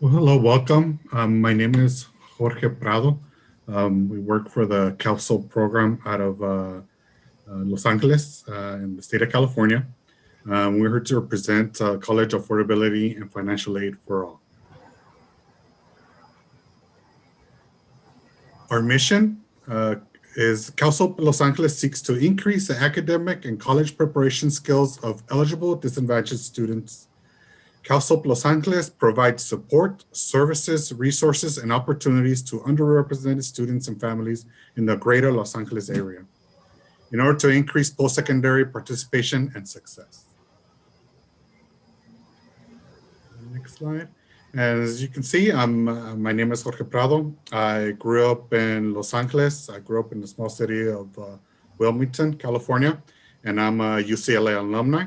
Well, hello, welcome. My name is Jorge Prado. We work for the CAFSA program out of Los Angeles in the state of California. We're here to represent college affordability and financial aid for all. Our mission is CAFSA Los Angeles seeks to increase the academic and college preparation skills of eligible disadvantaged students. CalSOP Los Angeles provides support, services, resources, and opportunities to underrepresented students and families in the greater Los Angeles area in order to increase post-secondary participation and success. Next slide. As you can see, my name is Jorge Prado. I grew up in Los Angeles. I grew up in the small city of Wilmington, California, and I'm a UCLA alumni.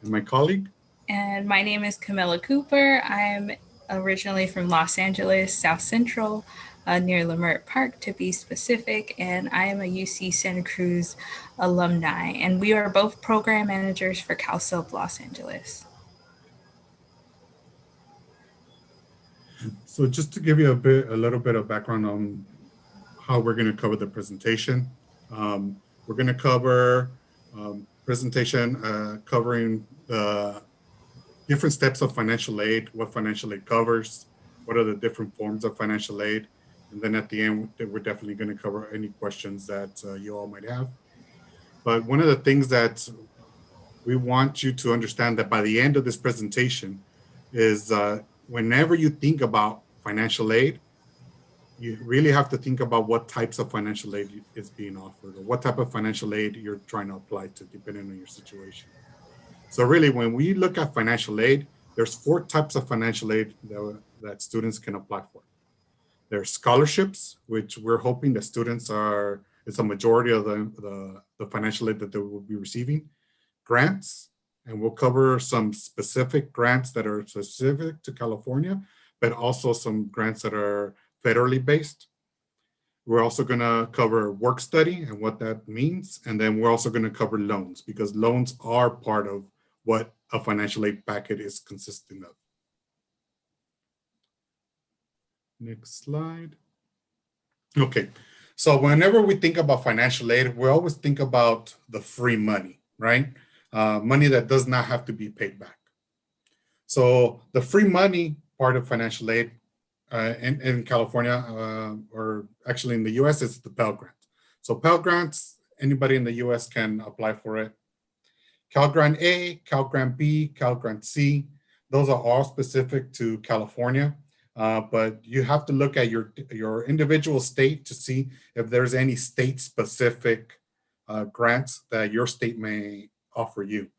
And my colleague? And my name is Camilla Cooper. I'm originally from Los Angeles, South Central, near Leimert Park to be specific, and I am a UC Santa Cruz alumni, and we are both program managers for CalSOP Los Angeles. So just to give you a little bit of background on how we're going to cover the presentation, we're going to cover presentation covering the different steps of financial aid, what financial aid covers, what are the different forms of financial aid, and then at the end, we're definitely going to cover any questions that you all might have. But one of the things that we want you to understand that by the end of this presentation is whenever you think about financial aid, you really have to think about what types of financial aid is being offered or what type of financial aid you're trying to apply to, depending on your situation. So really, when we look at financial aid, there's 4 types of financial aid that students can apply for. There's scholarships, which we're hoping that students it's a majority of the financial aid that they will be receiving. Grants, and we'll cover some specific grants that are specific to California, but also some grants that are federally based. We're also going to cover work study and what that means. And then we're also going to cover loans, because loans are part of what a financial aid packet is consisting of. Next slide. Okay, so whenever we think about financial aid, we always think about the free money, right? Money that does not have to be paid back. So the free money part of financial aid in California, or actually in the US, is the Pell Grant. So Pell Grants, anybody in the US can apply for it. Cal Grant A, Cal Grant B, Cal Grant C, those are all specific to California, but you have to look at your individual state to see if there's any state-specific grants that your state may offer you.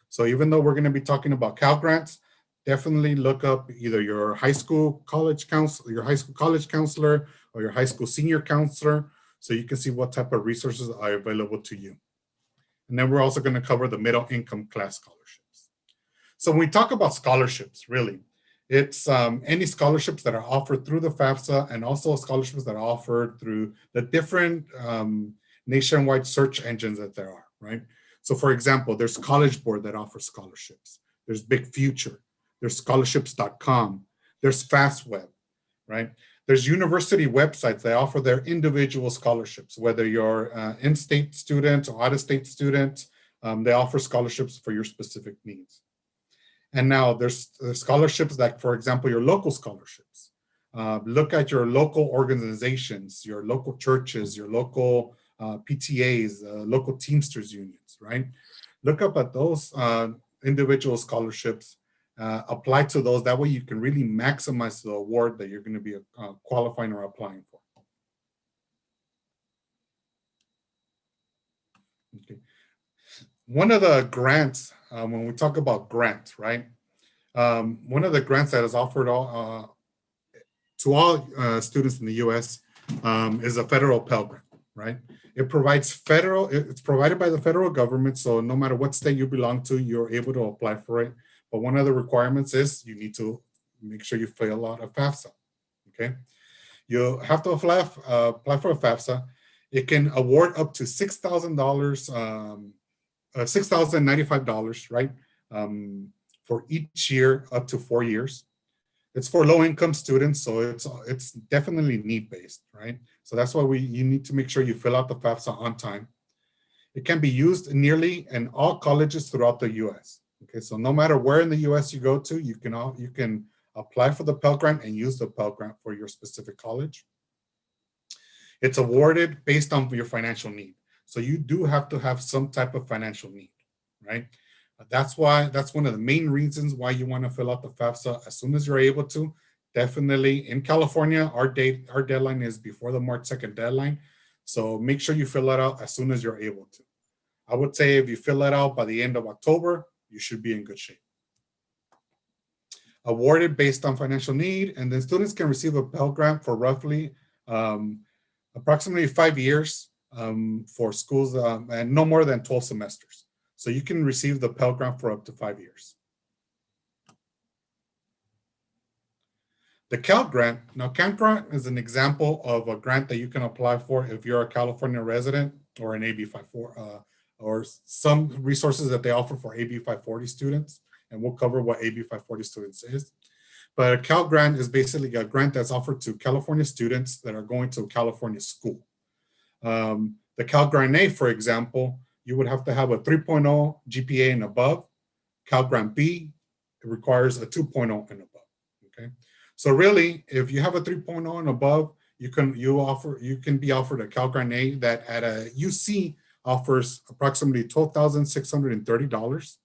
So even though we're going to be talking about Cal Grants, definitely look up either your high school college counselor, or your high school senior counselor, so you can see what type of resources are available to you. And then we're also going to cover the middle income class scholarships. So when we talk about scholarships, really, it's any scholarships that are offered through the FAFSA, and also scholarships that are offered through the different nationwide search engines that there are, right? So for example, there's College Board that offers scholarships. There's Big Future. There's scholarships.com. There's FastWeb, right? There's university websites that offer their individual scholarships, whether you're in-state student or out-of-state student, they offer scholarships for your specific needs. And now there's scholarships that, for example, your local scholarships. Look at your local organizations, your local churches, your local PTAs, local Teamsters unions, right? Look up at those individual scholarships, apply to those. That way you can really maximize the award that you're going to be qualifying or applying for. Okay. One of the grants, when we talk about grants, right? One of the grants that is offered to all students in the US is a federal Pell Grant, right? It's provided by the federal government, so no matter what state you belong to, you're able to apply for it. But one of the requirements is you need to make sure you fill out a FAFSA, okay? You have to apply for a FAFSA. It can award up to $6,000, $6,095, right? For each year up to 4 years. It's for low-income students, so it's definitely need-based, right? So that's why you need to make sure you fill out the FAFSA on time. It can be used nearly in all colleges throughout the U.S. Okay, so no matter where in the U.S. you go to, you can apply for the Pell Grant and use the Pell Grant for your specific college. It's awarded based on your financial need. So you do have to have some type of financial need, right? That's one of the main reasons why you want to fill out the FAFSA as soon as you're able to. Definitely in California, our deadline is before the March 2nd deadline. So make sure you fill it out as soon as you're able to. I would say if you fill it out by the end of October, you should be in good shape. Awarded based on financial need, and then students can receive a Pell Grant for roughly approximately 5 years for schools and no more than 12 semesters. So you can receive the Pell Grant for up to 5 years. The Cal Grant, now Cal Grant is an example of a grant that you can apply for if you're a California resident or an AB 540, or some resources that they offer for AB 540 students, and we'll cover what AB 540 students is. But a Cal Grant is basically a grant that's offered to California students that are going to a California school. The Cal Grant A, for example, you would have to have a 3.0 GPA and above. Cal Grant B, it requires a 2.0 and above, okay? So really, if you have a 3.0 and above, you can be offered a Cal Grant A that at a UC offers approximately $12,630.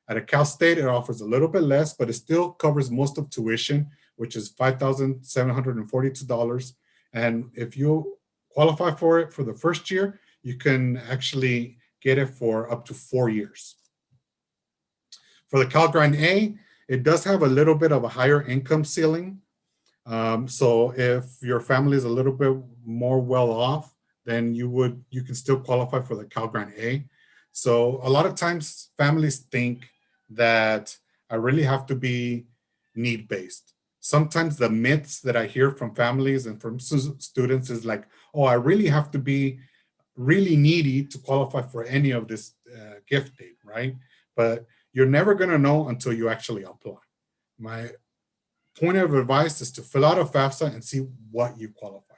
At a Cal State, it offers a little bit less, but it still covers most of tuition, which is $5,742. And if you qualify for it for the first year, you can actually get it for up to 4 years. For the Cal Grant A, it does have a little bit of a higher income ceiling. So if your family is a little bit more well off, then you can still qualify for the Cal Grant A. So a lot of times families think that I really have to be need-based. Sometimes the myths that I hear from families and from students is like, oh, I really have to be really needy to qualify for any of this gift aid, right? But you're never gonna know until you actually apply. My point of advice is to fill out a FAFSA and see what you qualify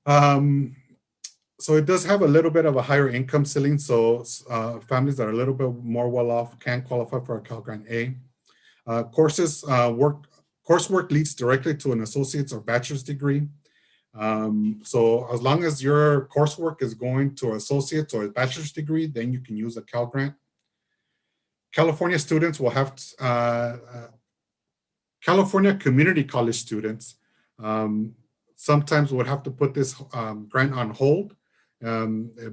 for. So it does have a little bit of a higher income ceiling, so families that are a little bit more well off can qualify for a Cal Grant A. Coursework leads directly to an associate's or bachelor's degree. So as long as your coursework is going to associate's or a bachelor's degree, then you can use a Cal Grant. California students will have California community college students sometimes would have to put this grant on hold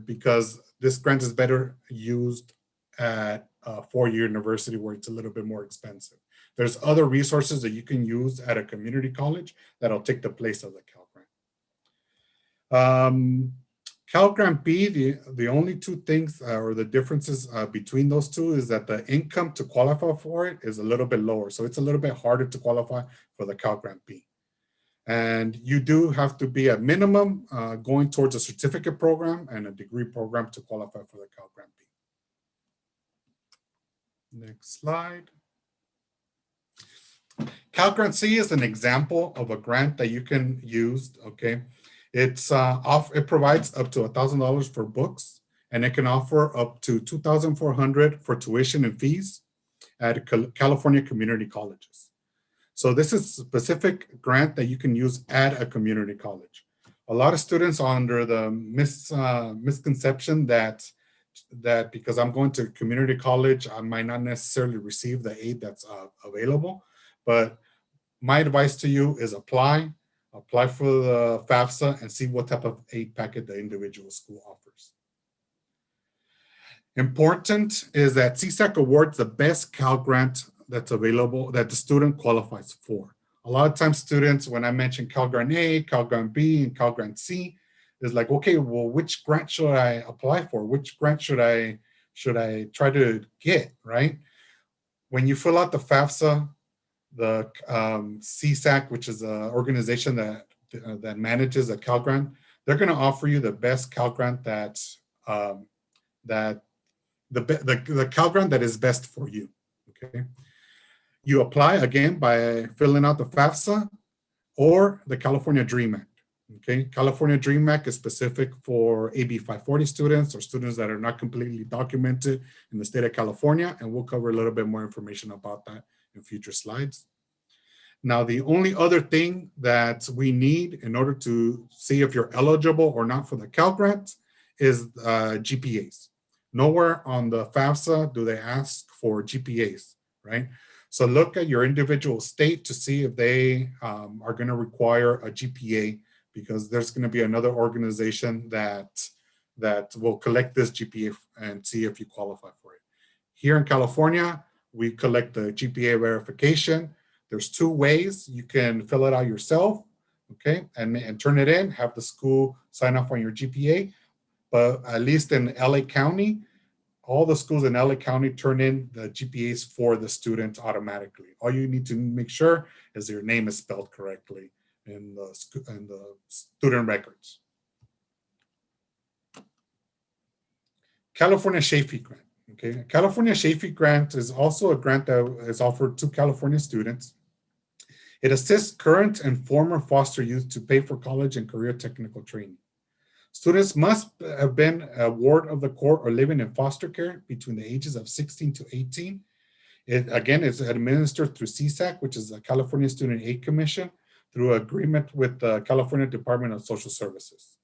because this grant is better used at a four-year university where it's a little bit more expensive. There's other resources that you can use at a community college that'll take the place of the Cal Grant. Cal Grant B, the only two things or the differences between those two is that the income to qualify for it is a little bit lower. So it's a little bit harder to qualify for the Cal Grant B. And you do have to be at minimum going towards a certificate program and a degree program to qualify for the Cal Grant B. Next slide. Cal Grant C is an example of a grant that you can use, okay? It provides up to $1,000 for books, and it can offer up to $2,400 for tuition and fees at California community colleges. So this is a specific grant that you can use at a community college. A lot of students are under the misconception that because I'm going to community college, I might not necessarily receive the aid that's available. But my advice to you is apply for the FAFSA and see what type of aid packet the individual school offers. Important is that CSAC awards the best Cal Grant that's available that the student qualifies for. A lot of times students, when I mention Cal Grant A, Cal Grant B, and Cal Grant C, is like, okay, well, which grant should I apply for? Which grant should I try to get, right? When you fill out the FAFSA, the CSAC, which is an organization that manages a Cal Grant, they're going to offer you the best Cal Grant the Cal Grant that is best for you. Okay, You apply again by filling out the FAFSA or the California DREAM Act. Okay, California DREAM Act is specific for AB 540 students or students that are not completely documented in the state of California, and we'll cover a little bit more information about that in future slides. Now, the only other thing that we need in order to see if you're eligible or not for the Cal Grant is GPAs. Nowhere on the FAFSA do they ask for GPAs, right? So look at your individual state to see if they are going to require a GPA, because there's going to be another organization that will collect this GPA and see if you qualify for it. Here in California, we collect the GPA verification. There's two ways. You can fill it out yourself, okay, and turn it in, have the school sign off on your GPA. But at least in LA County, all the schools in LA County turn in the GPAs for the student automatically. All you need to make sure is your name is spelled correctly in the student records. California CHAFEE grant. Okay, California CHAFEE grant is also a grant that is offered to California students. It assists current and former foster youth to pay for college and career technical training. Students must have been a ward of the court or living in foster care between the ages of 16 to 18. It, again, is administered through CSAC, which is the California Student Aid Commission, through agreement with the California Department of Social Services.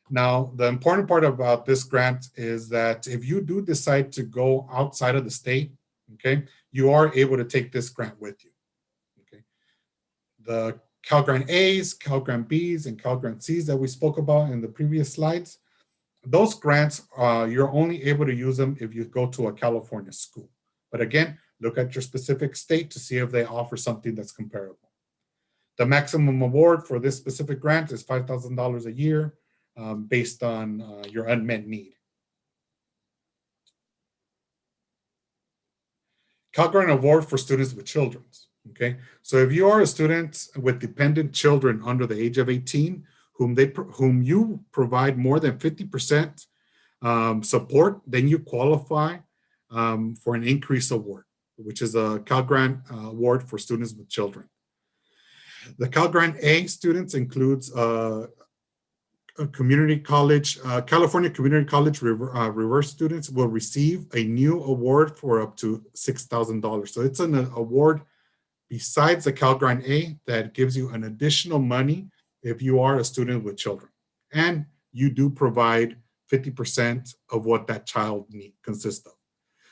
Now, the important part about this grant is that if you do decide to go outside of the state, okay, you are able to take this grant with you. Okay, the Cal Grant A's, Cal Grant B's, and Cal Grant C's that we spoke about in the previous slides, those grants, you're only able to use them if you go to a California school. But again, look at your specific state to see if they offer something that's comparable. The maximum award for this specific grant is $5,000 a year based on your unmet need. Cal Grant Award for students with children. Okay, so if you are a student with dependent children under the age of 18, whom you provide more than 50% support, then you qualify for an increased award, which is a Cal Grant Award for students with children. The Cal Grant A students includes a community college, California Community College reverse students will receive a new award for up to $6,000. So it's an award besides the Cal Grant A that gives you an additional money if you are a student with children. And you do provide 50% of what that child consists of.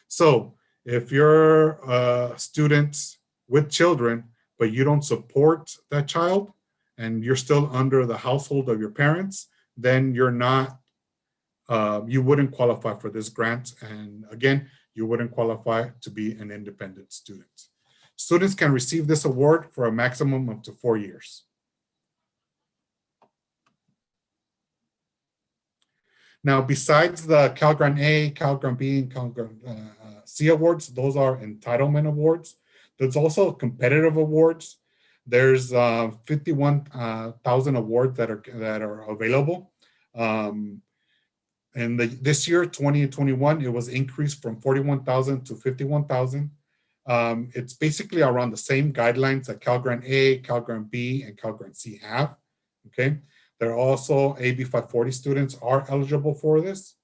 So if you're a student with children, but you don't support that child and you're still under the household of your parents, then you're not, you wouldn't qualify for this grant. And again, you wouldn't qualify to be an independent student. Students can receive this award for a maximum up to 4 years. Now, besides the Cal Grant A, Cal Grant B, and Cal Grant C awards, those are entitlement awards. There's also competitive awards. There's 51,000 awards that are available. And this year, 2021, it was increased from 41,000 to 51,000. It's basically around the same guidelines that Cal Grant A, Cal Grant B, and Cal Grant C have. Okay, there are also AB 540 students are eligible for this,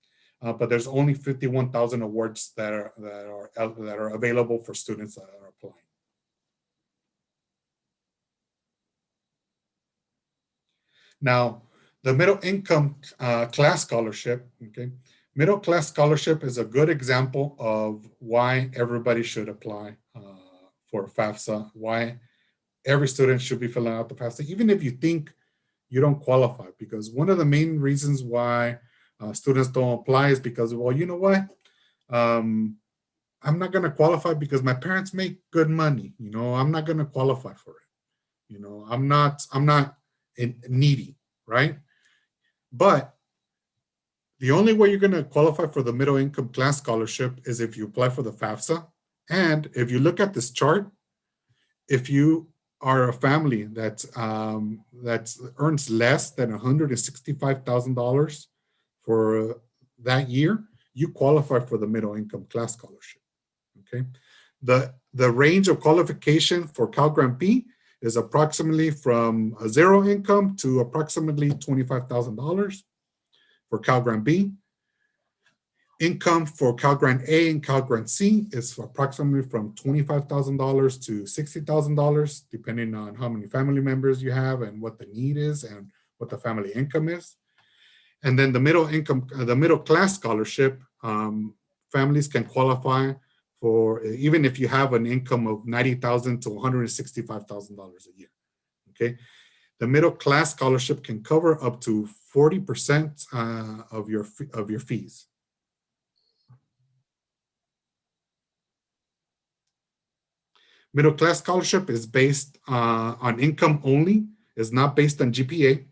but there's only 51,000 awards that are available for students that are applying. Now, the middle income class scholarship, okay, middle class scholarship is a good example of why everybody should apply for FAFSA, why every student should be filling out the FAFSA, even if you think you don't qualify, because one of the main reasons why students don't apply is because, well, you know what? I'm not going to qualify because my parents make good money. You know, I'm not going to qualify for it. You know, I'm not needy, right? But the only way you're going to qualify for the middle income class scholarship is if you apply for the FAFSA. And if you look at this chart, if you are a family that earns less than $165,000 for that year, you qualify for the middle income class scholarship. Okay, The range of qualification for Cal Grant B is approximately from a zero income to approximately $25,000 for Cal Grant B. Income for Cal Grant A and Cal Grant C is approximately from $25,000 to $60,000, depending on how many family members you have and what the need is and what the family income is. And then the middle class scholarship, families can qualify for, even if you have an income of $90,000 to $165,000 a year. Okay, the middle class scholarship can cover up to 40% of your fees. Middle class scholarship is based on income only, is not based on GPA.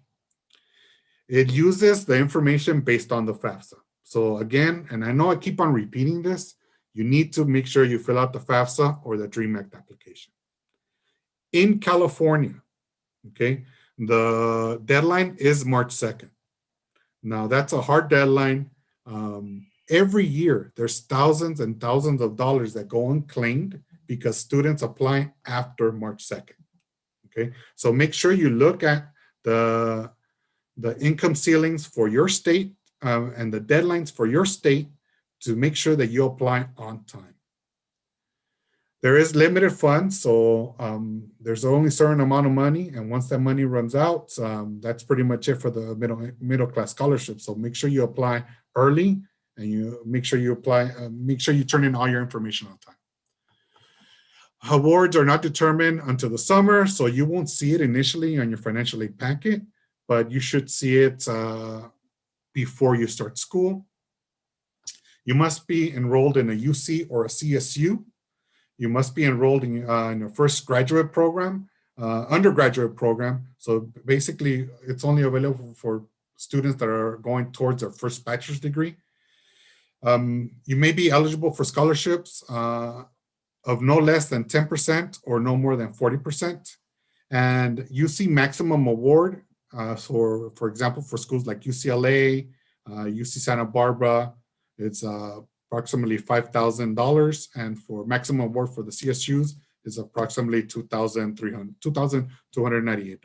It uses the information based on the FAFSA. So again, and I know I keep on repeating this, you need to make sure you fill out the FAFSA or the DREAM Act application. In California, okay, the deadline is March 2nd. Now that's a hard deadline. Every year, there's thousands and thousands of dollars that go unclaimed because students apply after March 2nd, okay? So make sure you look at the income ceilings for your state and the deadlines for your state to make sure that you apply on time. There is limited funds, so there's only a certain amount of money, and once that money runs out, that's pretty much it for the middle class scholarship. So make sure you apply early, and you make sure you apply. Make sure you turn in all your information on time. Awards are not determined until the summer, so you won't see it initially on your financial aid packet, but you should see it before you start school. You must be enrolled in a UC or a CSU. You must be enrolled in your first graduate program, undergraduate program. So basically, it's only available for students that are going towards their first bachelor's degree. You may be eligible for scholarships of no less than 10% or no more than 40%. And UC maximum award, for example, for schools like UCLA, UC Santa Barbara, it's approximately $5,000, and for maximum award for the CSUs is approximately $2,298.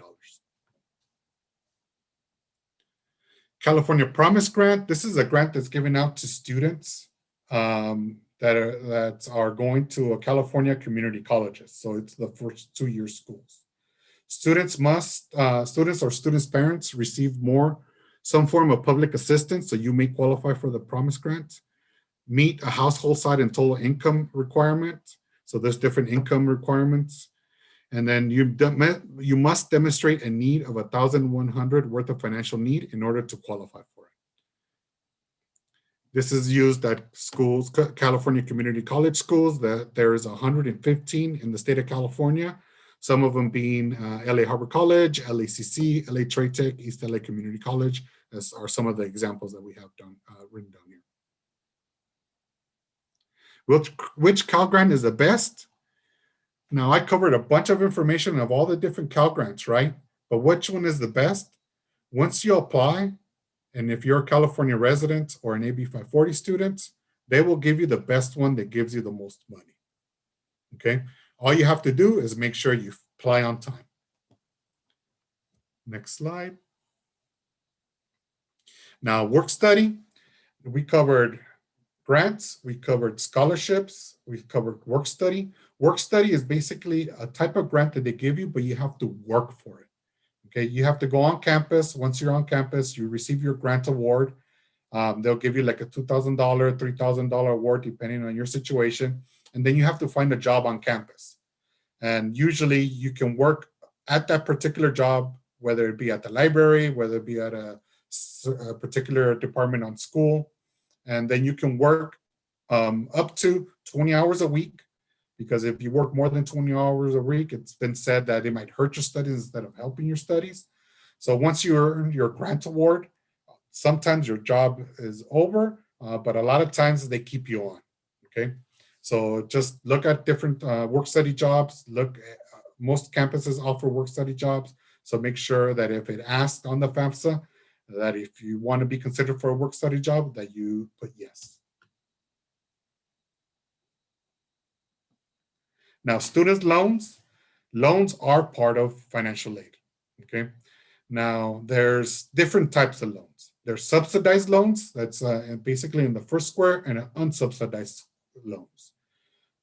California Promise Grant. This is a grant that's given out to students that are going to a California community colleges. So it's the first 2-year schools. Students or students' parents receive some form of public assistance, so you may qualify for the Promise Grant. Meet a household side and total income requirement. So there's different income requirements. And then you must demonstrate a need of $1,100 worth of financial need in order to qualify for it. This is used at schools, California community college schools, that there is 115 in the state of California, some of them being LA Harbor College, LACC, LA Trade Tech, East LA Community College, as are some of the examples that we have written down here. Which Cal Grant is the best? Now, I covered a bunch of information of all the different Cal Grants, right? But which one is the best? Once you apply, and if you're a California resident or an AB 540 student, they will give you the best one that gives you the most money, okay? All you have to do is make sure you apply on time. Next slide. Now, work study, we covered grants, we covered scholarships, we covered work study. Work study is basically a type of grant that they give you, but you have to work for it. Okay, you have to go on campus. Once you're on campus, you receive your grant award. They'll give you like a $2,000, $3,000 award, depending on your situation. And then you have to find a job on campus. And usually you can work at that particular job, whether it be at the library, whether it be at a particular department on school. And then you can work up to 20 hours a week, because if you work more than 20 hours a week, it's been said that it might hurt your studies instead of helping your studies. So once you earn your grant award, sometimes your job is over, but a lot of times they keep you on, okay? So just look at different work study jobs. Most campuses offer work study jobs. So make sure that if it asks on the FAFSA, that if you want to be considered for a work study job, that you put yes. Now, student loans are part of financial aid, okay? Now, there's different types of loans. There's subsidized loans, that's basically in the first square, and unsubsidized loans.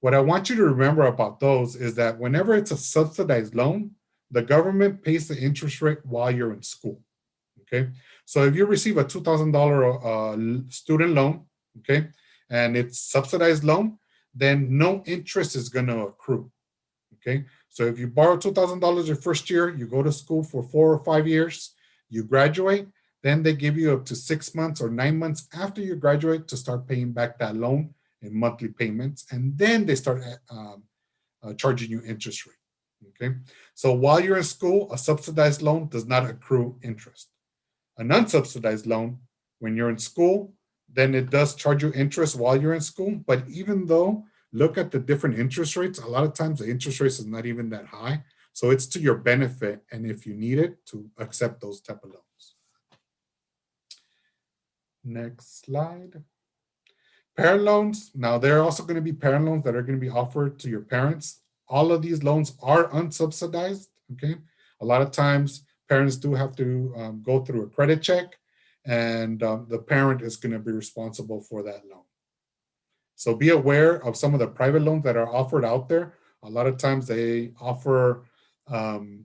What I want you to remember about those is that whenever it's a subsidized loan, the government pays the interest rate while you're in school, okay? So if you receive a $2,000 student loan, okay, and it's subsidized loan, then no interest is going to accrue, okay? So if you borrow $2,000 your first year, you go to school for 4 or 5 years, you graduate, then they give you up to 6 months or 9 months after you graduate to start paying back that loan in monthly payments, and then they start charging you interest rate, okay? So while you're in school, a subsidized loan does not accrue interest. An unsubsidized loan, when you're in school, then it does charge you interest while you're in school, but even though, look at the different interest rates, a lot of times the interest rates is not even that high, so it's to your benefit, and if you need it, to accept those type of loans. Next slide. Parent loans. Now, there are also going to be parent loans that are going to be offered to your parents. All of these loans are unsubsidized, okay? A lot of times, parents do have to go through a credit check, and the parent is going to be responsible for that loan. So be aware of some of the private loans that are offered out there. A lot of times they offer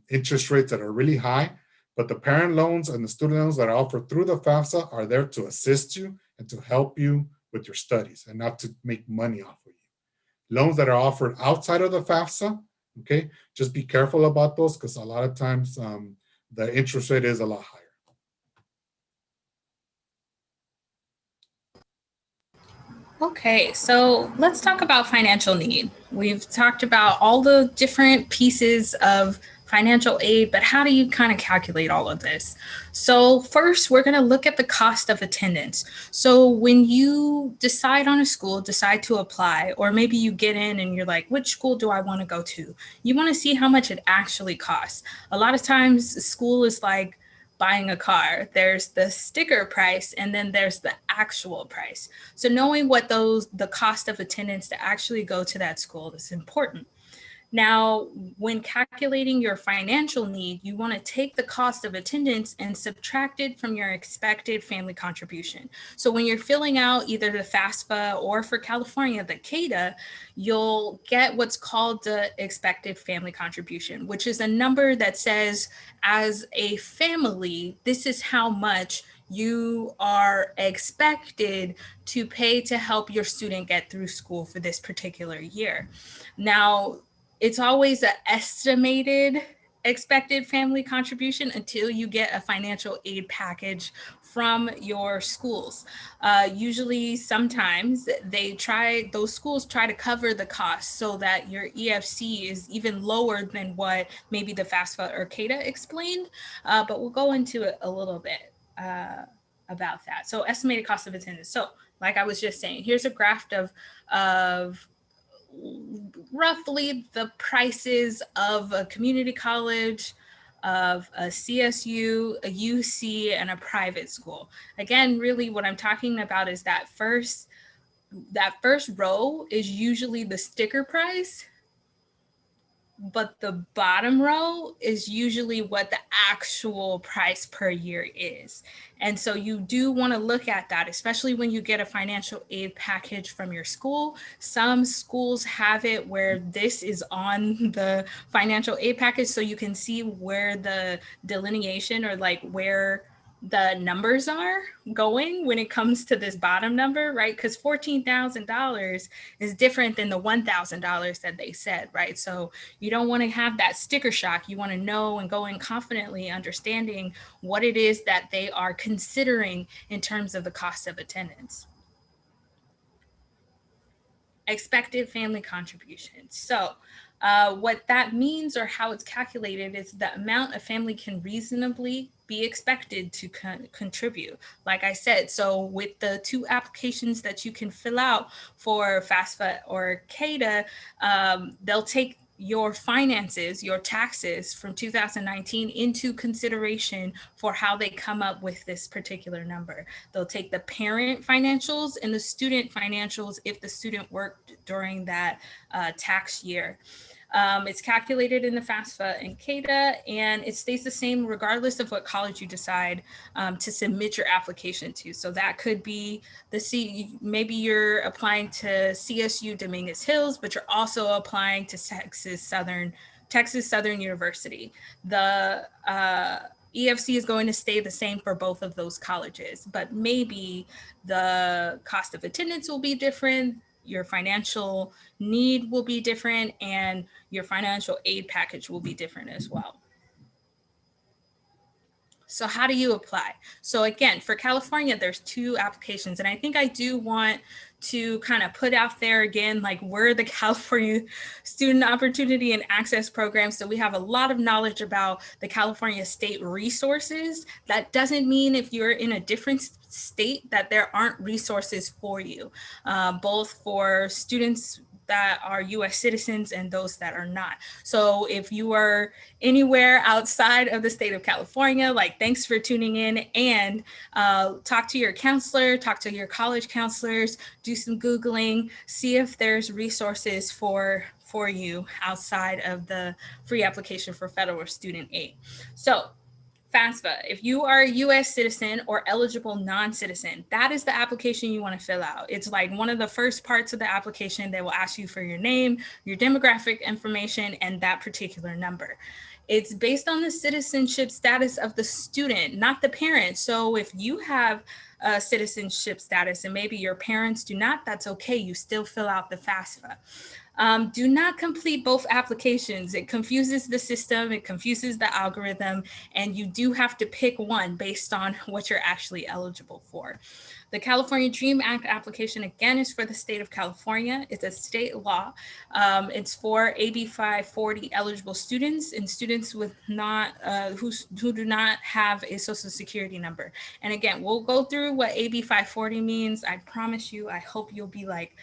interest rates that are really high, but the parent loans and the student loans that are offered through the FAFSA are there to assist you and to help you with your studies and not to make money off of you. Loans that are offered outside of the FAFSA, okay, just be careful about those because a lot of times the interest rate is a lot higher. Okay, so let's talk about financial need. We've talked about all the different pieces of financial aid, but how do you kind of calculate all of this? So first, we're going to look at the cost of attendance. So when you decide on a school, decide to apply, or maybe you get in and you're like, which school do I want to go to? You want to see how much it actually costs. A lot of times school is like buying a car. There's the sticker price and then there's the actual price. So knowing what the cost of attendance to actually go to that school is important. Now, when calculating your financial need, you want to take the cost of attendance and subtract it from your expected family contribution. So when you're filling out either the FAFSA or for California, the CADA, you'll get what's called the expected family contribution, which is a number that says, as a family, this is how much you are expected to pay to help your student get through school for this particular year. Now, it's always an estimated expected family contribution until you get a financial aid package from your schools. Usually, sometimes those schools try to cover the cost so that your EFC is even lower than what maybe the FAFSA or CADA explained, but we'll go into it a little bit about that. So estimated cost of attendance. So like I was just saying, here's a graph of roughly the prices of a community college, of a CSU, a UC, and a private school. Again, really what I'm talking about is that first row is usually the sticker price, but the bottom row is usually what the actual price per year is. And so you do want to look at that, especially when you get a financial aid package from your school. Some schools have it where this is on the financial aid package, so you can see where the delineation or like where the numbers are going when it comes to this bottom number, right? Because $14,000 is different than the $1,000 that they said, right? So you don't want to have that sticker shock. You want to know and go in confidently understanding what it is that they are considering in terms of the cost of attendance. Expected family contributions. So what that means or how it's calculated is the amount a family can reasonably be expected to contribute. Like I said, so with the 2 applications that you can fill out for FAFSA or CADA, they'll take your finances, your taxes from 2019 into consideration for how they come up with this particular number. They'll take the parent financials and the student financials if the student worked during that tax year. It's calculated in the FAFSA and CADA, and it stays the same regardless of what college you decide to submit your application to. So that could be maybe you're applying to CSU Dominguez Hills, but you're also applying to Texas Southern University. The EFC is going to stay the same for both of those colleges, but maybe the cost of attendance will be different, your financial need will be different, and your financial aid package will be different as well. So how do you apply? So again, for California, there's 2 applications. And I think I do want to kind of put out there again, like we're the California Student Opportunity and Access Program. So we have a lot of knowledge about the California state resources. That doesn't mean if you're in a different state that there aren't resources for you, both for students that are US citizens and those that are not. So if you are anywhere outside of the state of California, like thanks for tuning in, and talk to your counselor, talk to your college counselors, do some Googling, see if there's resources for you outside of the free application for federal student aid. So FAFSA, if you are a US citizen or eligible non-citizen, that is the application you want to fill out. It's like one of the first parts of the application. They will ask you for your name, your demographic information, and that particular number. It's based on the citizenship status of the student, not the parent. So if you have a citizenship status and maybe your parents do not, that's okay. You still fill out the FAFSA. Do not complete both applications. It confuses the system, it confuses the algorithm, and you do have to pick one based on what you're actually eligible for. The California DREAM Act application, again, is for the state of California. It's a state law. It's for AB 540 eligible students and students with who do not have a social security number. And again, we'll go through what AB 540 means. I promise you, I hope you'll be like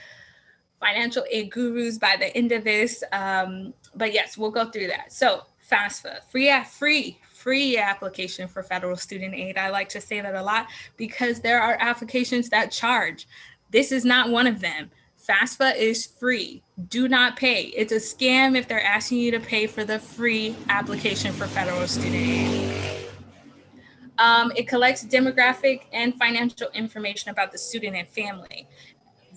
financial aid gurus by the end of this. But yes, we'll go through that. So FAFSA, free application for federal student aid. I like to say that a lot because there are applications that charge. This is not one of them. FAFSA is free. Do not pay. It's a scam if they're asking you to pay for the free application for federal student aid. It collects demographic and financial information about the student and family.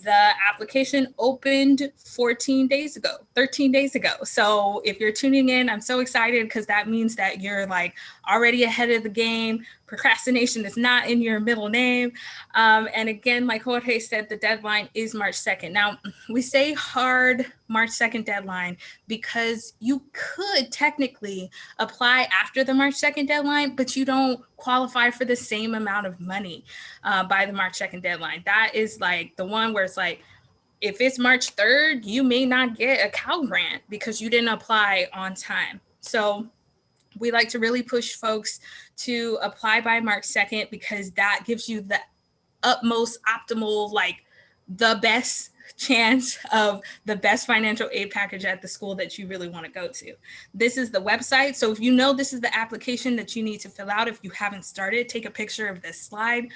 The application opened 13 days ago. So if you're tuning in, I'm so excited because that means that you're like already ahead of the game. Procrastination is not in your middle name. And again, like Jorge said, the deadline is March 2nd. Now, we say hard March 2nd deadline because you could technically apply after the March 2nd deadline, but you don't qualify for the same amount of money by the March 2nd deadline. That is like the one where it's like, if it's March 3rd, you may not get a Cal grant because you didn't apply on time. So we like to really push folks to apply by March 2nd because that gives you the utmost optimal, like the best chance of the best financial aid package at the school that you really want to go to. This is the website. So if you know this is the application that you need to fill out, if you haven't started, take a picture of this slide.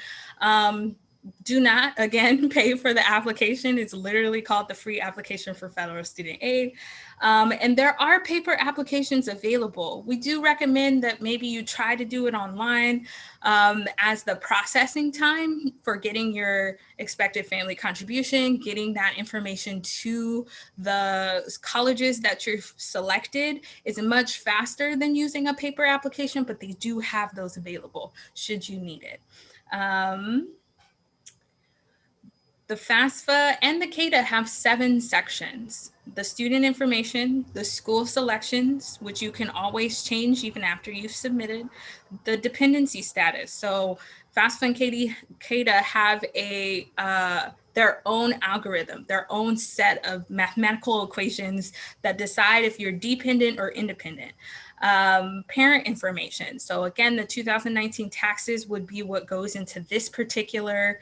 Do not, again, pay for the application. It's literally called the free application for federal student aid. And there are paper applications available. We do recommend that maybe you try to do it online as the processing time for getting your expected family contribution, getting that information to the colleges that you've selected is much faster than using a paper application, but they do have those available should you need it. The FAFSA and the CADA have 7 sections. The student information, the school selections, which you can always change even after you've submitted, the dependency status. So FAFSA and CADA have their own algorithm, their own set of mathematical equations that decide if you're dependent or independent. Parent information. So again, the 2019 taxes would be what goes into this particular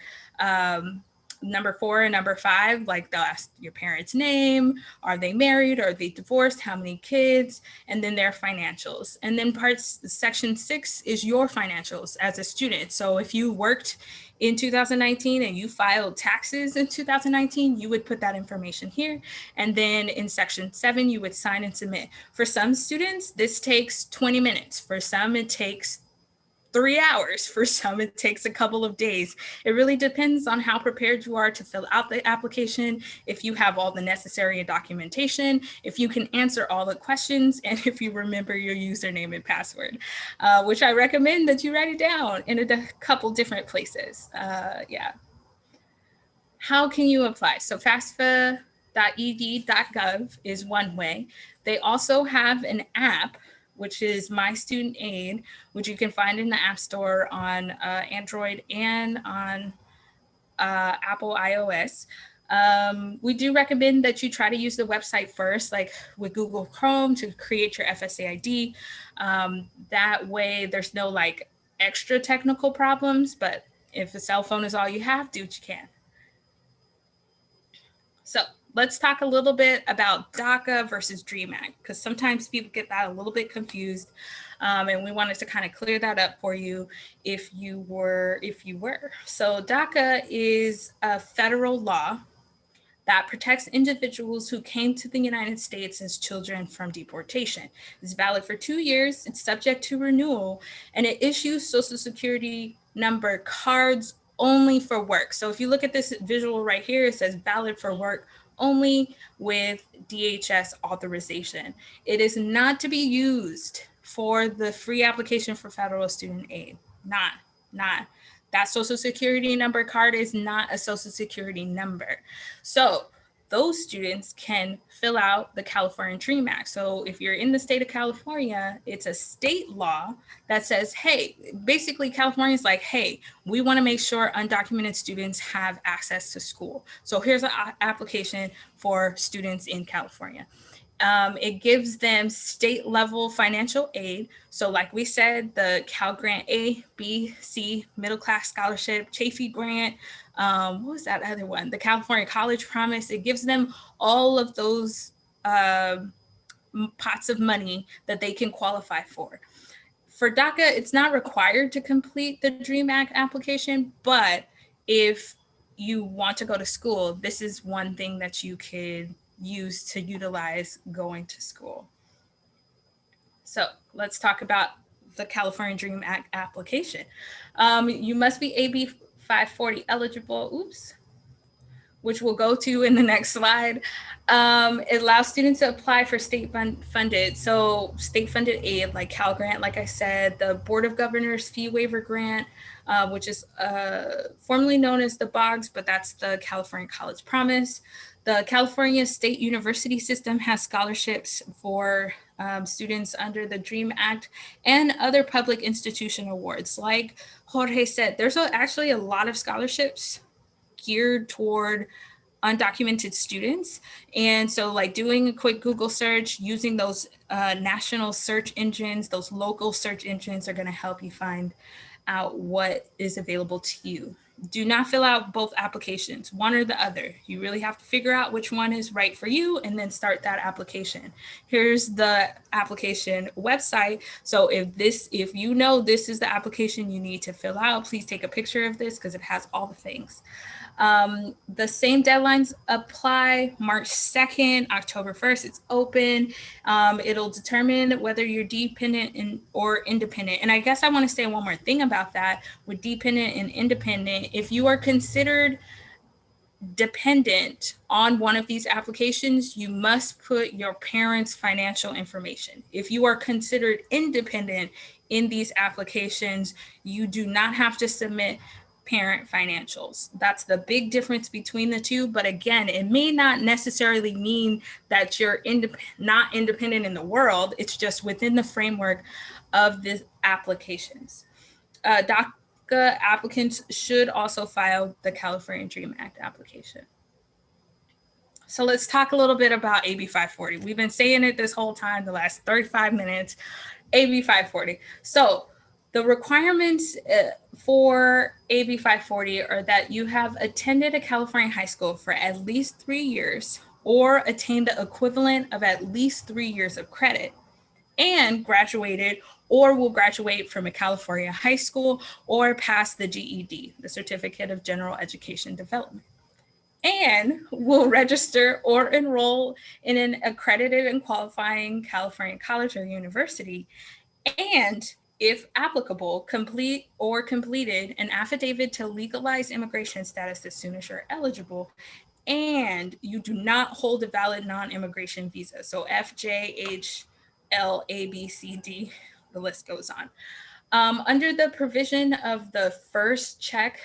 number 4 and number 5, like they'll ask your parents' name, are they married, are they divorced, how many kids, and then their financials. And then section 6 is your financials as a student. So if you worked in 2019 and you filed taxes in 2019, you would put that information here. And then in section 7, you would sign and submit. For some students, this takes 20 minutes. For some, it takes 3 hours. For some, it takes a couple of days. It really depends on how prepared you are to fill out the application, if you have all the necessary documentation, if you can answer all the questions, and if you remember your username and password, which I recommend that you write it down in a couple different places. Yeah. How can you apply? So FAFSA.ed.gov is one way. They also have an app, which is My Student Aid, which you can find in the App Store on Android and on Apple iOS. We do recommend that you try to use the website first, like with Google Chrome, to create your FSA ID. That way there's no like extra technical problems, but if a cell phone is all you have, do what you can. So let's talk a little bit about DACA versus DREAM Act, because sometimes people get that a little bit confused. And we wanted to kind of clear that up for you if you were. So DACA is a federal law that protects individuals who came to the United States as children from deportation. It's valid for 2 years, it's subject to renewal, and it issues Social Security number cards only for work. So if you look at this visual right here, it says valid for work only with DHS authorization. It is not to be used for the free application for federal student aid. Not. That Social Security number card is not a Social Security number. So those students can fill out the California DREAM Act. So if you're in the state of California, it's a state law that says, hey, basically California is like, hey, we want to make sure undocumented students have access to school. So here's an application for students in California. It gives them state level financial aid. So like we said, the Cal Grant A, B, C, middle class scholarship, CHAFEE grant, what was that other one? The California College Promise. It gives them all of those pots of money that they can qualify for. For DACA, it's not required to complete the DREAM Act application, but if you want to go to school, this is one thing that you could use to utilize going to school. So let's talk about the California DREAM Act application. You must be AB 540 eligible, which we'll go to in the next slide. It allows students to apply for state funded. So state funded aid like Cal Grant, like I said, the Board of Governors Fee Waiver Grant, which is formerly known as the BOGS, but that's the California College Promise. The California State University System has scholarships for students under the DREAM Act and other public institution awards. Like Jorge said, there's actually a lot of scholarships geared toward undocumented students. And so like doing a quick Google search, using those national search engines, those local search engines are going to help you find out what is available to you. Do not fill out both applications, one or the other. You really have to figure out which one is right for you and then start that application. Here's the application website. So if you know this is the application you need to fill out, please take a picture of this because it has all the things. The same deadlines apply. March 2nd, October 1st, it's open. It'll determine whether you're dependent or independent. And I guess I want to say one more thing about that with dependent and independent. If you are considered dependent on one of these applications, you must put your parents' financial information. If you are considered independent in these applications, you do not have to submit parent financials. That's the big difference between the two. But again, it may not necessarily mean that you're not independent in the world. It's just within the framework of the applications. DACA applicants should also file the California DREAM Act application. So let's talk a little bit about AB 540. We've been saying it this whole time, the last 35 minutes, AB 540. So The requirements for AB 540 are that you have attended a California high school for at least 3 years or attained the equivalent of at least 3 years of credit and graduated or will graduate from a California high school or pass the GED, the Certificate of General Education Development, and will register or enroll in an accredited and qualifying California college or university, and if applicable, complete or completed an affidavit to legalize immigration status as soon as you're eligible, and you do not hold a valid non-immigration visa. So F, J, H, L, A, B, C, D, the list goes on. Under the provision of the first check,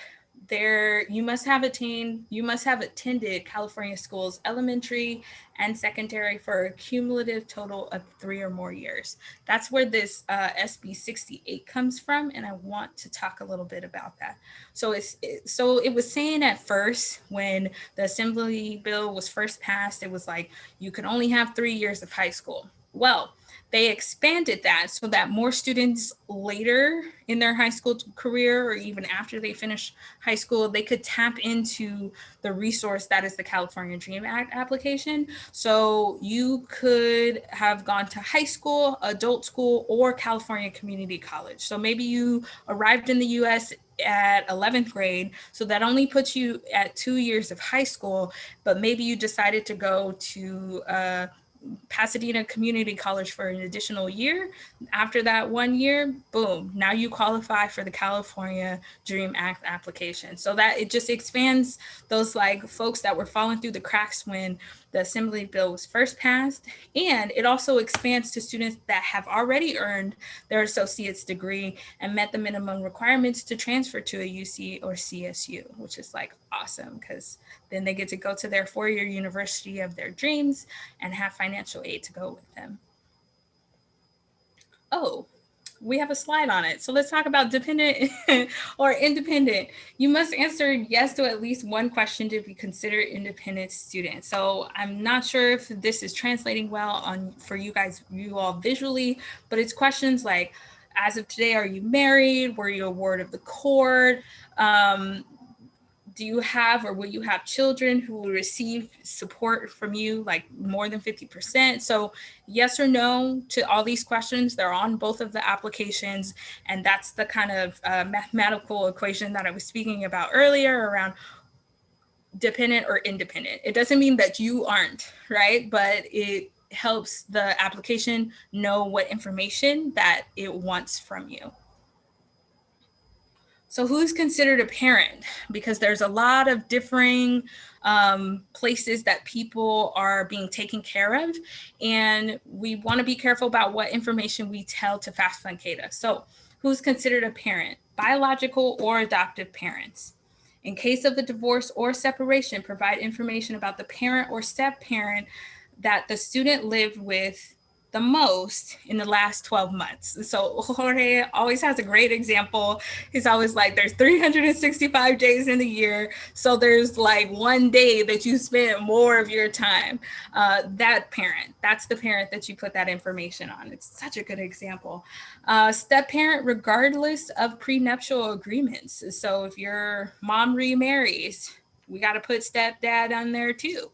you must have attended California schools, elementary and secondary, for a cumulative total of 3 or more years. That's where this SB 68 comes from, and I want to talk a little bit about that. So it was saying at first, when the Assembly bill was first passed, it was like you could only have 3 years of high school. Well, they expanded that so that more students later in their high school career, or even after they finish high school, they could tap into the resource that is the California Dream Act application. So you could have gone to high school, adult school, or California community college. So maybe you arrived in the US at 11th grade, so that only puts you at 2 years of high school, but maybe you decided to go to Pasadena Community College for an additional year. After that 1 year, boom, now you qualify for the California Dream Act application. So that it just expands those like folks that were falling through the cracks when the Assembly bill was first passed. And it also expands to students that have already earned their associate's degree and met the minimum requirements to transfer to a UC or CSU, which is like awesome, because then they get to go to their 4-year university of their dreams and have financial aid to go with them. Oh, we have a slide on it. So let's talk about dependent or independent. You must answer yes to at least one question to be considered independent student. So I'm not sure if this is translating well for you all visually, but it's questions like, as of today, are you married? Were you a ward of the court? Do you have or will you have children who will receive support from you, like more than 50%? So yes or no to all these questions. They're on both of the applications. And that's the kind of mathematical equation that I was speaking about earlier around dependent or independent. It doesn't mean that you aren't, right? But it helps the application know what information that it wants from you. So who's considered a parent? Because there's a lot of differing places that people are being taken care of, and we want to be careful about what information we tell to FAFSA and CADA. So who's considered a parent? Biological or adoptive parents. In case of a divorce or separation, provide information about the parent or step-parent that the student lived with the most in the last 12 months. So Jorge always has a great example. He's always like, there's 365 days in the year. So there's like one day that you spent more of your time. That parent, that's the parent that you put that information on. It's such a good example. Step parent, regardless of prenuptial agreements. So if your mom remarries, we got to put stepdad on there too.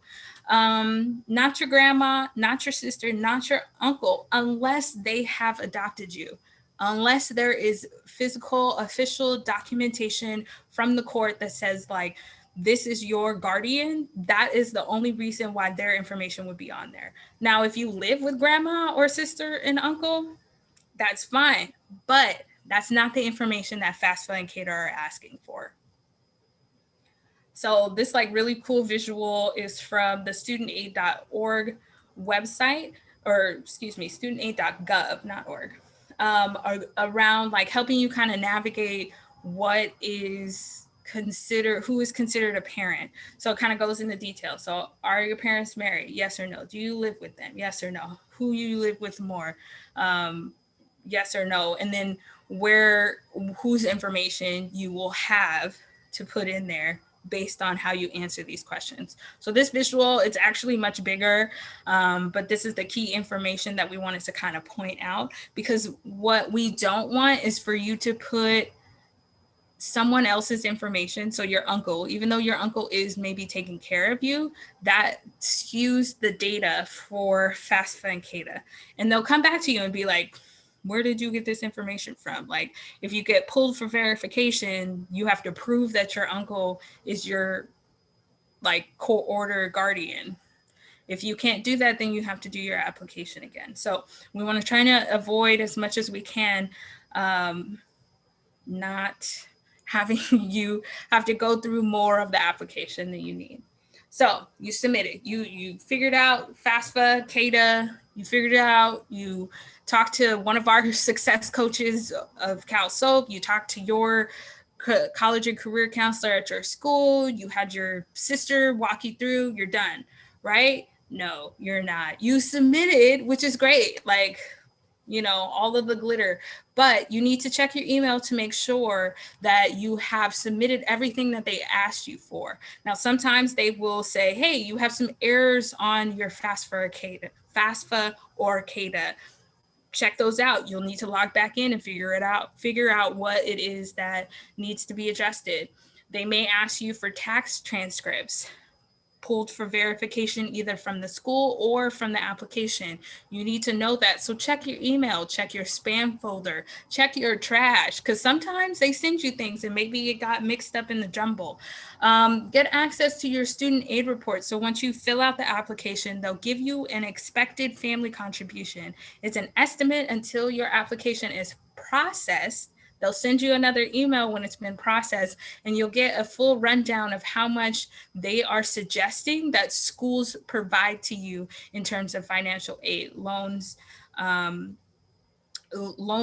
Not your grandma, not your sister, not your uncle, unless they have adopted you, unless there is physical official documentation from the court that says like, this is your guardian. That is the only reason why their information would be on there. Now, if you live with grandma or sister and uncle, that's fine, but that's not the information that FAFSA and CADA are asking for. So this like really cool visual is from the studentaid.org website, or excuse me, studentaid.gov, not org, around like helping you kind of navigate what is considered, who is considered a parent. So it kind of goes into detail. So are your parents married? Yes or no? Do you live with them? Yes or no? Who you live with more? Yes or no? And then whose information you will have to put in there based on how you answer these questions. So this visual, it's actually much bigger, but this is the key information that we wanted to kind of point out, because what we don't want is for you to put someone else's information. So your uncle, even though your uncle is maybe taking care of you, that skews the data for FAFSA and CATA. And they'll come back to you and be like, where did you get this information from? Like, if you get pulled for verification, you have to prove that your uncle is your like court order guardian. If you can't do that, then you have to do your application again. So we want to try to avoid as much as we can not having you have to go through more of the application than you need. So you submitted, you figured out FAFSA, CATA, you figured it out, you talked to one of our success coaches of Cal Soap, you talked to your college and career counselor at your school, you had your sister walk you through, you're done, right? No, you're not. You submitted, which is great. Like, you know, all of the glitter, but you need to check your email to make sure that you have submitted everything that they asked you for. Now, sometimes they will say, hey, you have some errors on your FAFSA or CATA. Check those out. You'll need to log back in and figure out what it is that needs to be adjusted. They may ask you for tax transcripts pulled for verification either from the school or from the application. You need to know that. So check your email, check your spam folder, check your trash, because sometimes they send you things and maybe it got mixed up in the jumble. Get access to your student aid report. So once you fill out the application, they'll give you an expected family contribution. It's an estimate until your application is processed. They'll send you another email when it's been processed, and you'll get a full rundown of how much they are suggesting that schools provide to you in terms of financial aid, loans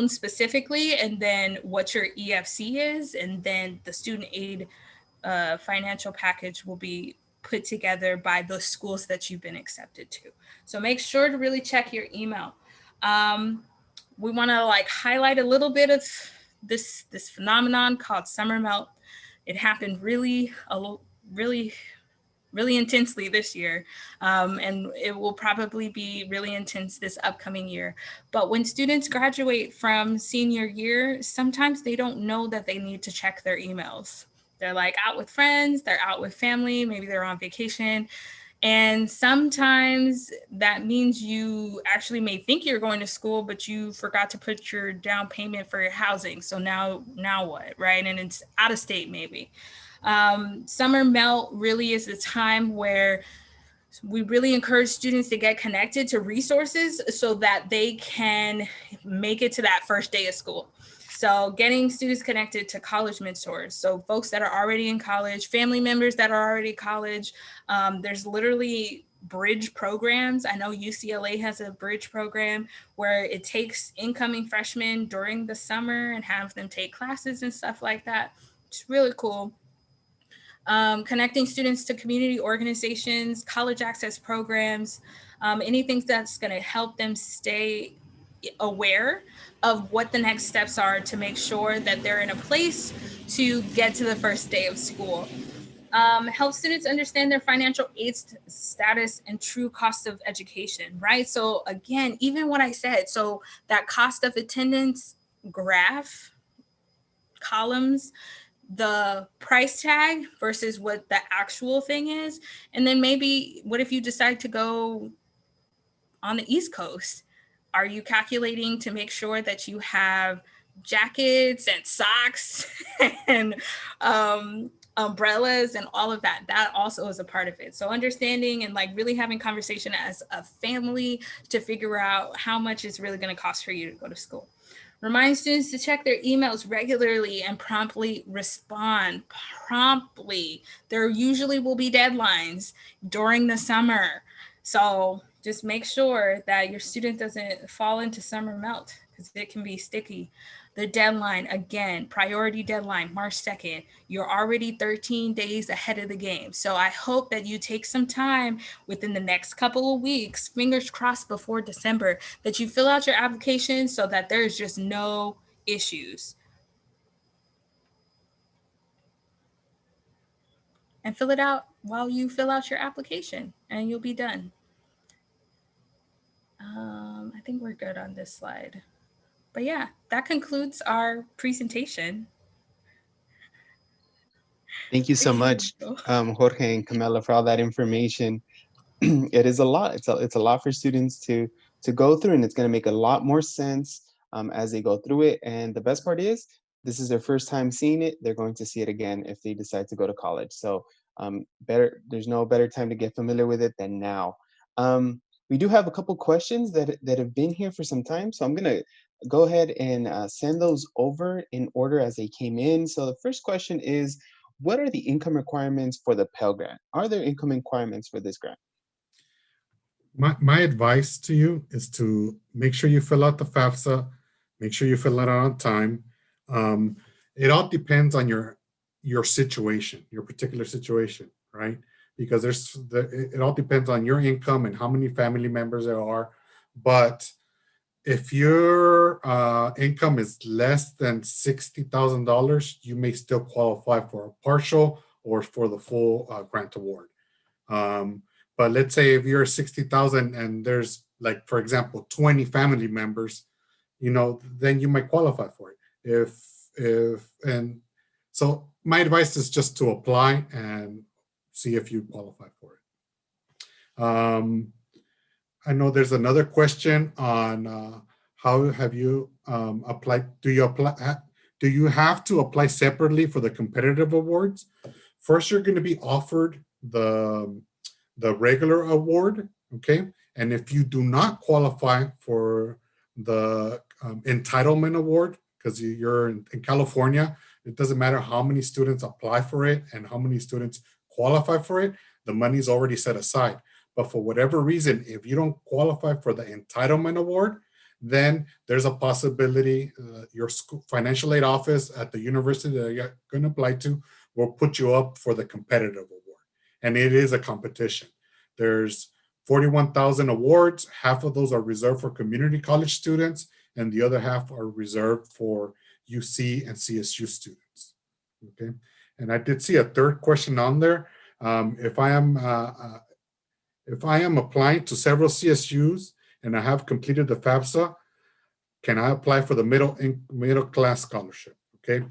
specifically, and then what your EFC is, and then the student aid financial package will be put together by the schools that you've been accepted to. So make sure to really check your email. We want to like highlight a little bit of this phenomenon called summer melt. It happened really intensely this year, and it will probably be really intense this upcoming year. But when students graduate from senior year, sometimes they don't know that they need to check their emails. They're like out with friends, they're out with family, maybe they're on vacation. And sometimes that means you actually may think you're going to school, but you forgot to put your down payment for your housing. So now what, right? And it's out of state maybe. Summer melt really is a time where we really encourage students to get connected to resources so that they can make it to that first day of school. So getting students connected to college mentors. So folks that are already in college, family members that are already in college. There's literally bridge programs. I know UCLA has a bridge program where it takes incoming freshmen during the summer and have them take classes and stuff like that. It's really cool. Connecting students to community organizations, college access programs, anything that's going to help them stay aware of what the next steps are to make sure that they're in a place to get to the first day of school. Help students understand their financial aid status and true cost of education, right? So again, even what I said, so that cost of attendance graph columns, the price tag versus what the actual thing is. And then maybe what if you decide to go on the East Coast? Are you calculating to make sure that you have jackets and socks and umbrellas and all of that? That also is a part of it. So understanding and like really having conversation as a family to figure out how much it's really going to cost for you to go to school. Remind students to check their emails regularly and promptly respond. Promptly. There usually will be deadlines during the summer. So just make sure that your student doesn't fall into summer melt because it can be sticky. The deadline, again, priority deadline, March 2nd. You're already 13 days ahead of the game. So I hope that you take some time within the next couple of weeks, fingers crossed before December, that you fill out your application so that there's just no issues. and fill it out while you fill out your application, and you'll be done. I think we're good on this slide. But yeah, that concludes our presentation. Thank you so much, Jorge and Camila, for all that information. It is a lot. It's a lot for students to go through, and it's going to make a lot more sense as they go through it. And the best part is, this is their first time seeing it. They're going to see it again if they decide to go to college. So there's no better time to get familiar with it than now. We do have a couple questions that have been here for some time, so I'm going to go ahead and send those over in order as they came in. So the first question is, what are the income requirements for the Pell Grant? Are there income requirements for this grant? My advice to you is to make sure you fill out the FAFSA, make sure you fill it out on time. It all depends on your situation, your particular situation, right? Because it all depends on your income and how many family members there are. But if your income is less than $60,000, you may still qualify for a partial or for the full grant award. But let's say if you're 60,000 and there's, like, for example, 20 family members, then you might qualify for it. And so my advice is just to apply and see if you qualify for it. I know there's another question on how have you applied? Do you have to apply separately for the competitive awards? First, you're going to be offered the regular award, okay? And if you do not qualify for the entitlement award, because you're in California, it doesn't matter how many students apply for it and how many students qualify for it, the money's already set aside. But for whatever reason, if you don't qualify for the entitlement award, then there's a possibility your school financial aid office at the university that you're going to apply to will put you up for the competitive award. And it is a competition. There's 41,000 awards. Half of those are reserved for community college students, and the other half are reserved for UC and CSU students. Okay. And I did see a third question on there. If I am applying to several CSUs and I have completed the FAFSA, can I apply for the middle class scholarship? Okay.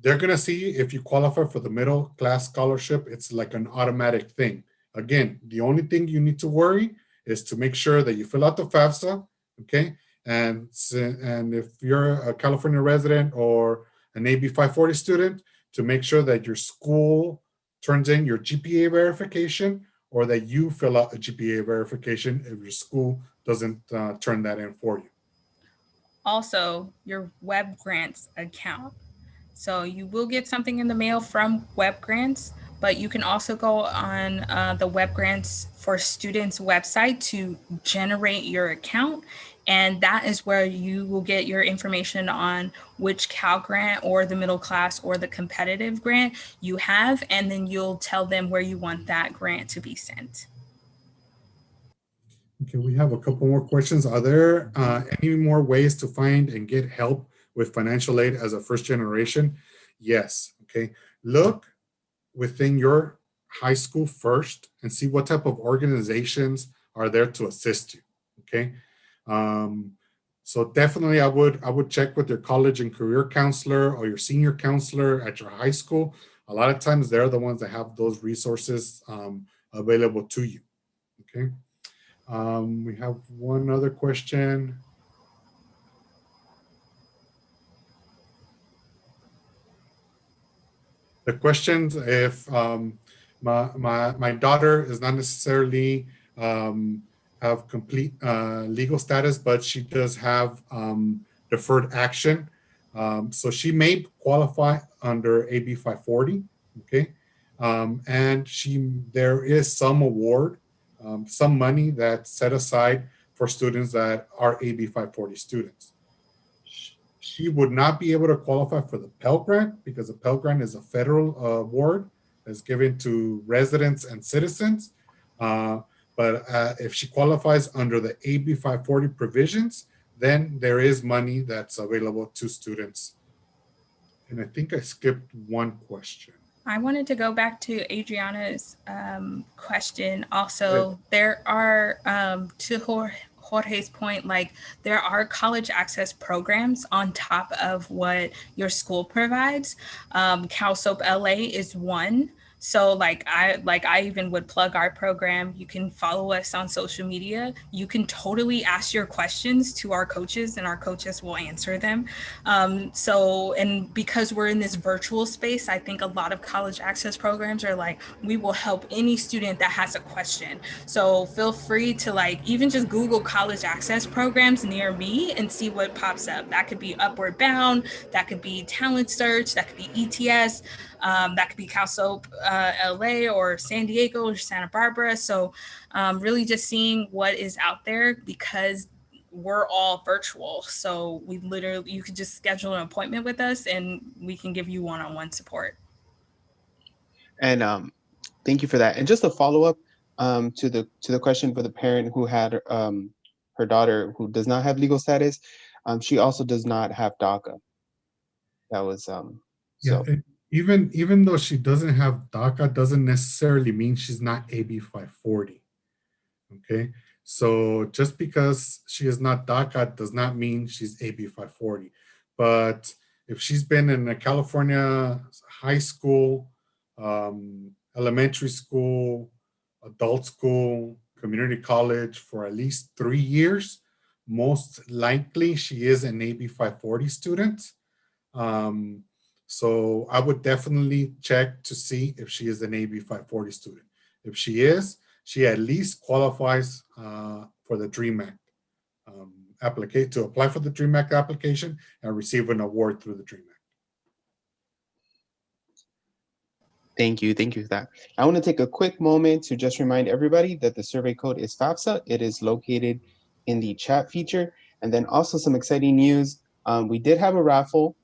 They're going to see if you qualify for the middle class scholarship. It's like an automatic thing. Again, the only thing you need to worry is to make sure that you fill out the FAFSA, okay? And if you're a California resident or an AB 540 student, to make sure that your school turns in your GPA verification, or that you fill out a GPA verification if your school doesn't turn that in for you. Also, your Web Grants account. So you will get something in the mail from Web Grants, but you can also go on the Web Grants for Students website to generate your account. And that is where you will get your information on which Cal grant or the middle class or the competitive grant you have. And then you'll tell them where you want that grant to be sent. Okay, we have a couple more questions. Are there any more ways to find and get help with financial aid as a first generation? Yes. Okay. Look within your high school first and see what type of organizations are there to assist you. Okay. So definitely I would check with your college and career counselor or your senior counselor at your high school. A lot of times they're the ones that have those resources available to you. Okay. We have one other question. The questions, if my daughter is not necessarily have complete legal status, but she does have deferred action. So she may qualify under AB 540, okay? And there is some award, some money that's set aside for students that are AB 540 students. She would not be able to qualify for the Pell Grant because the Pell Grant is a federal award that's given to residents and citizens. But if she qualifies under the AB 540 provisions, then there is money that's available to students. And I think I skipped one question. I wanted to go back to Adriana's question. Also, there are, to Jorge's point, like there are college access programs on top of what your school provides. CalSoap LA is one. So I even would plug our program. You can follow us on social media. You can totally ask your questions to our coaches and our coaches will answer them. And because we're in this virtual space, I think a lot of college access programs are like, we will help any student that has a question. So feel free to like even just Google college access programs near me and see what pops up. That could be Upward Bound, that could be Talent Search, that could be ETS. That could be CalSoap LA or San Diego or Santa Barbara. So really just seeing what is out there because we're all virtual. So you could just schedule an appointment with us and we can give you one-on-one support. And thank you for that. And just a follow up to the question for the parent who had her daughter who does not have legal status. She also does not have DACA. That was Yeah, even though she doesn't have DACA, doesn't necessarily mean she's not AB 540. Okay, so just because she is not DACA does not mean she's AB 540. But if she's been in a California high school, elementary school, adult school, community college for at least 3 years, most likely she is an AB 540 student. So I would definitely check to see if she is an AB 540 student. If she is, she at least qualifies for the DREAM Act to apply for the DREAM Act application and receive an award through the DREAM Act. Thank you for that. I want to take a quick moment to just remind everybody that the survey code is FAFSA. It is located in the chat feature. And then also some exciting news. We did have a raffle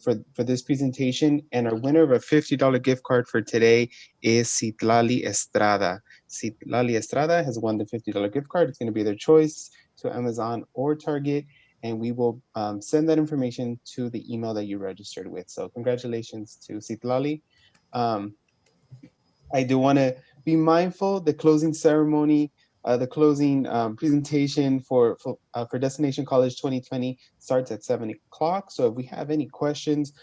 for this presentation, and our winner of a $50 gift card for today is Citlali Estrada. Citlali Estrada has won the $50 gift card. It's going to be their choice to Amazon or Target, and we will send that information to the email that you registered with. So congratulations to Citlali. I do want to be mindful the closing ceremony, the closing presentation for Destination College 2020 starts at 7 o'clock. So if we have any questions,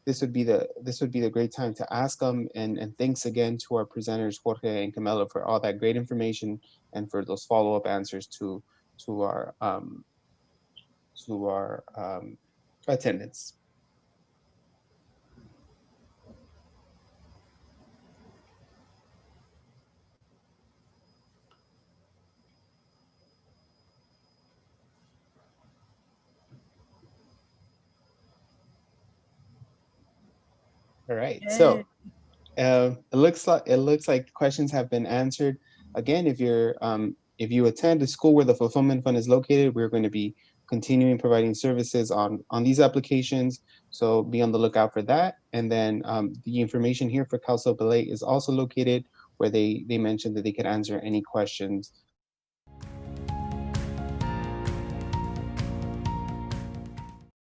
this would be the great time to ask them. And thanks again to our presenters Jorge and Camila for all that great information and for those follow-up answers to our attendance. All right, so it looks like questions have been answered. Again, if you attend a school where the fulfillment fund is located, we're going to be continuing providing services on these applications. So be on the lookout for that. And then the information here for CalSoap LA is also located where they mentioned that they could answer any questions